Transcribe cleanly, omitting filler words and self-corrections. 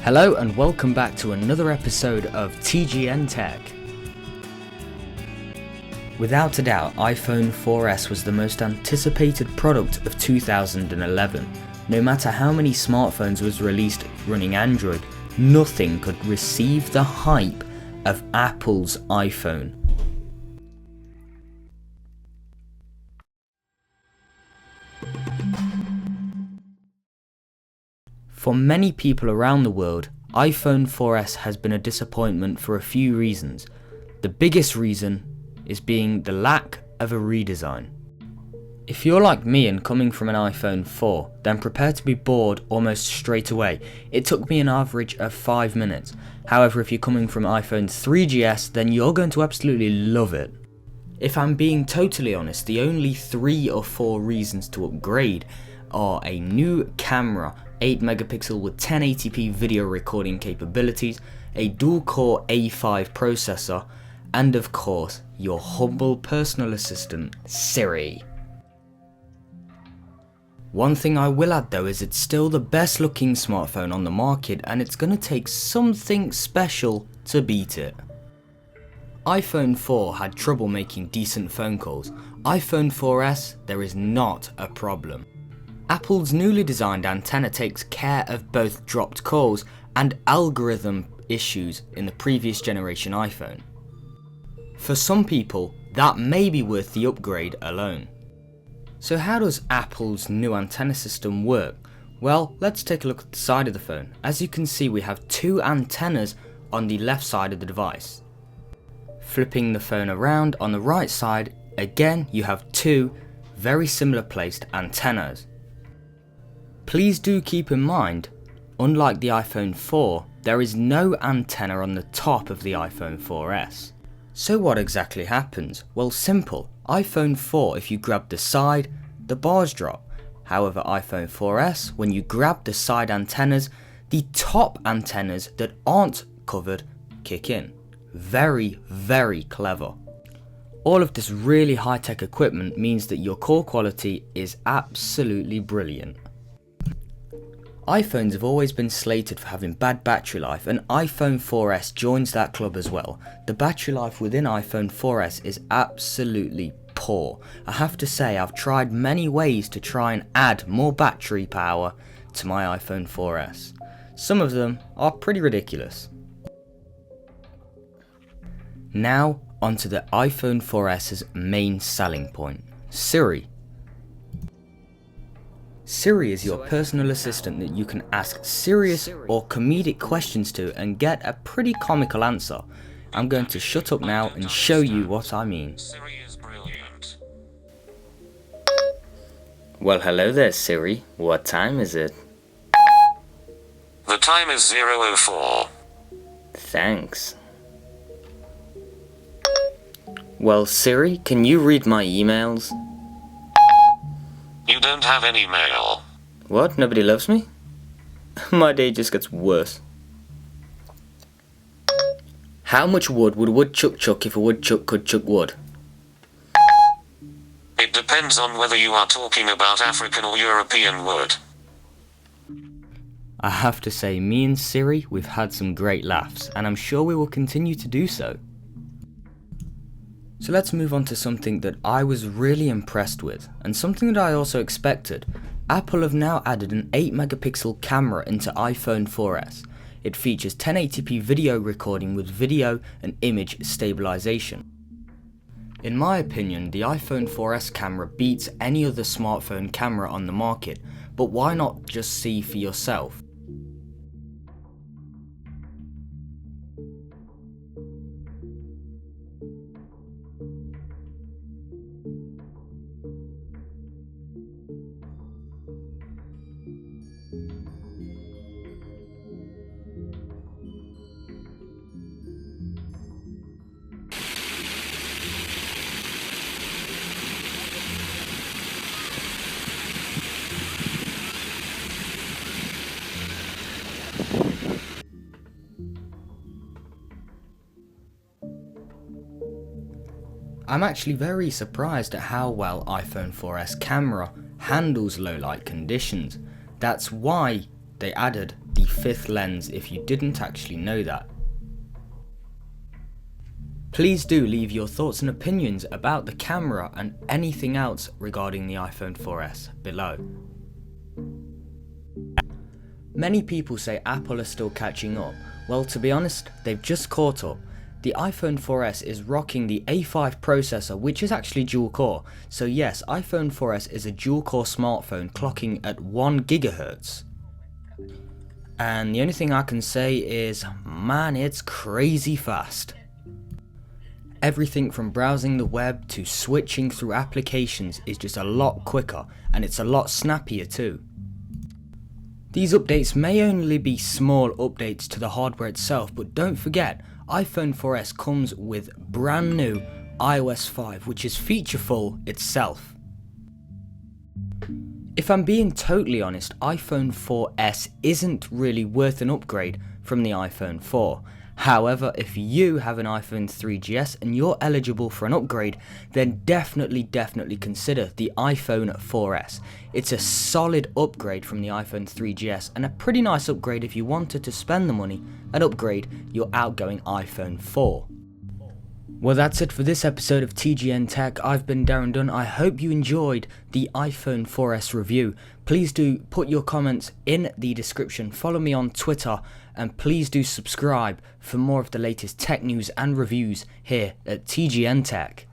Hello and welcome back to another episode of TGN Tech. Without a doubt, iPhone 4S was the most anticipated product of 2011. No matter how many smartphones was released running Android, nothing could receive the hype of Apple's iPhone. For many people around the world, iPhone 4S has been a disappointment for a few reasons. The biggest reason is being the lack of a redesign. If you're like me and coming from an iPhone 4, then prepare to be bored almost straight away. It took me an average of 5 minutes. However, if you're coming from iPhone 3GS, then you're going to absolutely love it. If I'm being totally honest, the only 3 or 4 reasons to upgrade are a new camera, 8 megapixel with 1080p video recording capabilities, a dual-core A5 processor, and of course, your humble personal assistant, Siri. One thing I will add though is it's still the best looking smartphone on the market, and it's going to take something special to beat it. iPhone 4 had trouble making decent phone calls. iPhone 4S, there is not a problem. Apple's newly designed antenna takes care of both dropped calls and algorithm issues in the previous generation iPhone. For some people, that may be worth the upgrade alone. So how does Apple's new antenna system work? Well, let's take a look at the side of the phone. As you can see, we have 2 antennas on the left side of the device. Flipping the phone around on the right side, again you have 2 very similar placed antennas. Please do keep in mind, unlike the iPhone 4, there is no antenna on the top of the iPhone 4S. So what exactly happens? Well, simple. iPhone 4, if you grab the side, the bars drop. However, iPhone 4S, when you grab the side antennas, the top antennas that aren't covered kick in. Very, very clever. All of this really high-tech equipment means that your call quality is absolutely brilliant. iPhones have always been slated for having bad battery life, and iPhone 4S joins that club as well. The battery life within iPhone 4S is absolutely poor. I have to say, I've tried many ways to try and add more battery power to my iPhone 4S. Some of them are pretty ridiculous. Now onto the iPhone 4S's main selling point, Siri. Siri is your personal assistant that you can ask serious or comedic questions to and get a pretty comical answer. I'm going to shut up now and show you what I mean. Siri is brilliant. Well, hello there, Siri. What time is it? The time is 0:04. Thanks. Well, Siri, can you read my emails? You don't have any mail. What? Nobody loves me? My day just gets worse. How much wood would a woodchuck chuck if a woodchuck could chuck wood? It depends on whether you are talking about African or European wood. I have to say, me and Siri, we've had some great laughs, and I'm sure we will continue to do so. So let's move on to something that I was really impressed with, and something that I also expected. Apple have now added an 8 megapixel camera into iPhone 4S. It features 1080p video recording with video and image stabilization. In my opinion, the iPhone 4S camera beats any other smartphone camera on the market, but why not just see for yourself? I'm actually very surprised at how well iPhone 4S camera handles low light conditions. That's why they added the 5th lens if you didn't actually know that. Please do leave your thoughts and opinions about the camera and anything else regarding the iPhone 4S below. Many people say Apple are still catching up. Well, to be honest, they've just caught up. The iPhone 4S is rocking the A5 processor, which is actually dual core. So yes, iPhone 4S is a dual core smartphone clocking at 1 GHz. And the only thing I can say is, man, it's crazy fast. Everything from browsing the web to switching through applications is just a lot quicker, and it's a lot snappier too. These updates may only be small updates to the hardware itself, but don't forget, iPhone 4S comes with brand new iOS 5, which is featureful itself. If I'm being totally honest, iPhone 4S isn't really worth an upgrade from the iPhone 4. However, if you have an iPhone 3GS and you're eligible for an upgrade, then definitely consider the iPhone 4S. It's a solid upgrade from the iPhone 3GS and a pretty nice upgrade if you wanted to spend the money and upgrade your outgoing iPhone 4. Well, that's it for this episode of TGN Tech. I've been Darren Dunn. I hope you enjoyed the iPhone 4S review. Please do put your comments in the description, follow me on Twitter, and please do subscribe for more of the latest tech news and reviews here at TGN Tech.